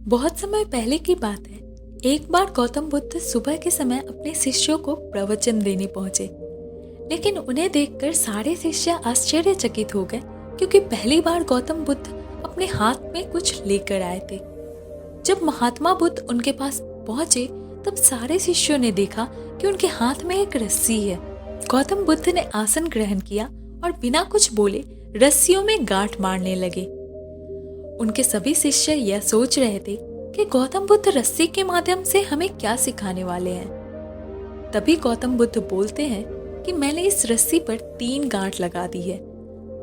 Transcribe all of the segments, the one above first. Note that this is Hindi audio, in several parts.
बहुत समय पहले की बात है। एक बार गौतम बुद्ध सुबह के समय अपने शिष्यों को प्रवचन देने पहुंचे, लेकिन उन्हें देखकर सारे शिष्य आश्चर्यचकित हो गए, क्योंकि पहली बार गौतम बुद्ध अपने हाथ में कुछ लेकर आए थे। जब महात्मा बुद्ध उनके पास पहुंचे, तब सारे शिष्यों ने देखा कि उनके हाथ में एक रस्सी है। गौतम बुद्ध ने आसन ग्रहण किया और बिना कुछ बोले रस्सियों में गांठ मारने लगे। उनके सभी शिष्य यह सोच रहे थे कि गौतम बुद्ध रस्सी के माध्यम से हमें क्या सिखाने वाले हैं। तभी गौतम बुद्ध बोलते हैं कि मैंने इस रस्सी पर 3 गांठ लगा दी है।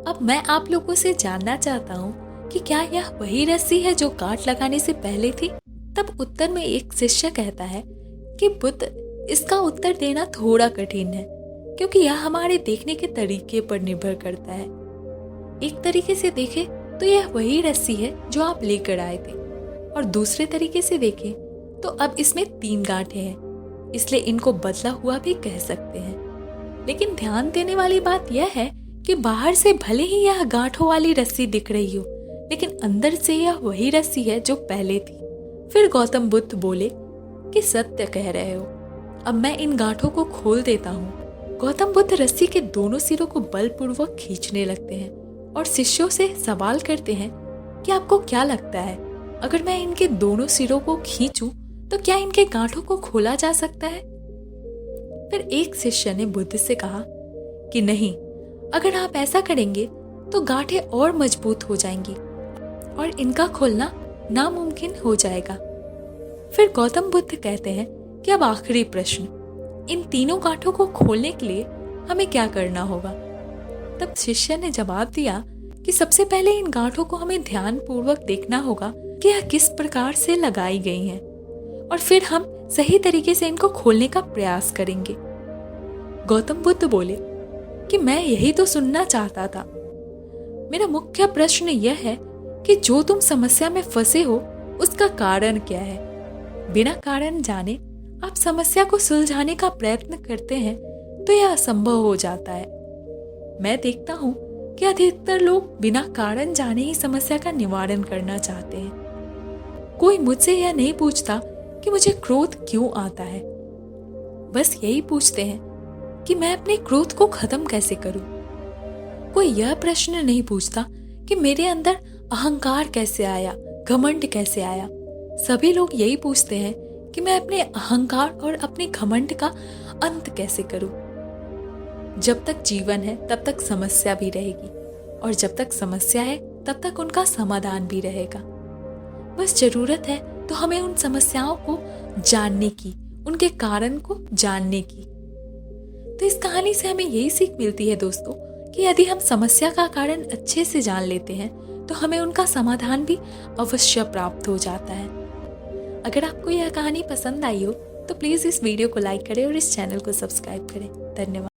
अब मैं आप लोगों से जानना चाहता हूँ कि क्या यह वही रस्सी है जो गांठ लगाने से पहले थी। तब उत्तर में एक शिष्य कहता है कि बुद्ध, इसका उत्तर देना थोड़ा कठिन है, क्योंकि यह हमारे देखने के तरीके पर निर्भर करता है। एक तरीके से देखें तो यह वही रस्सी है जो आप लेकर आए थे, और दूसरे तरीके से देखें तो अब इसमें 3 गांठें हैं, इसलिए इनको बदला हुआ भी कह सकते हैं। लेकिन ध्यान देने वाली बात यह है कि बाहर से भले ही यह गांठों वाली रस्सी दिख रही हो, लेकिन अंदर से यह वही रस्सी है जो पहले थी। फिर गौतम बुद्ध बोले कि सत्य कह रहे हो, अब मैं इन गांठों को खोल देता हूँ। गौतम बुद्ध रस्सी के दोनों सिरों को बलपूर्वक खींचने लगते हैं और शिष्यों से सवाल करते हैं कि आपको क्या लगता है, अगर मैं इनके दोनों सिरों को खींचूं तो क्या इनके गांठों को खोला जा सकता है। फिर एक शिष्य ने बुद्ध से कहा कि नहीं, अगर आप ऐसा करेंगे तो गांठें और मजबूत हो जाएंगी और इनका खोलना नामुमकिन हो जाएगा। फिर गौतम बुद्ध कहते हैं कि अब आखिरी प्रश्न, इन तीनों गांठों को खोलने के लिए हमें क्या करना होगा। तब शिष्य ने जवाब दिया कि सबसे पहले इन गांठों को हमें ध्यान पूर्वक देखना होगा कि यह किस प्रकार से लगाई गई हैं, और फिर हम सही तरीके से इनको खोलने का प्रयास करेंगे। गौतम बुद्ध बोले कि मैं यही तो सुनना चाहता था। मेरा मुख्य प्रश्न यह है कि जो तुम समस्या में फंसे हो उसका कारण क्या है। बिना कारण जाने आप समस्या को सुलझाने का प्रयत्न करते हैं तो यह असंभव हो जाता है। मैं देखता हूँ कि अधिकतर लोग बिना कारण जाने ही समस्या का निवारण करना चाहते हैं। कोई मुझसे यह नहीं पूछता कि मुझे क्रोध क्यों आता है, बस यही पूछते हैं कि मैं अपने क्रोध को खत्म कैसे करूं। कोई यह प्रश्न नहीं पूछता कि मेरे अंदर अहंकार कैसे आया, घमंड कैसे आया। सभी लोग यही पूछते हैं कि मैं अपने अहंकार और अपने घमंड का अंत कैसे करूं। जब तक जीवन है तब तक समस्या भी रहेगी, और जब तक समस्या है तब तक उनका समाधान भी रहेगा। बस जरूरत है तो हमें उन समस्याओं को जानने की, उनके कारण को जानने की। तो इस कहानी से हमें यही सीख मिलती है दोस्तों, कि यदि हम समस्या का कारण अच्छे से जान लेते हैं तो हमें उनका समाधान भी अवश्य प्राप्त हो जाता है। अगर आपको यह कहानी पसंद आई हो तो प्लीज़ इस वीडियो को लाइक करें और इस चैनल को सब्सक्राइब करें। धन्यवाद।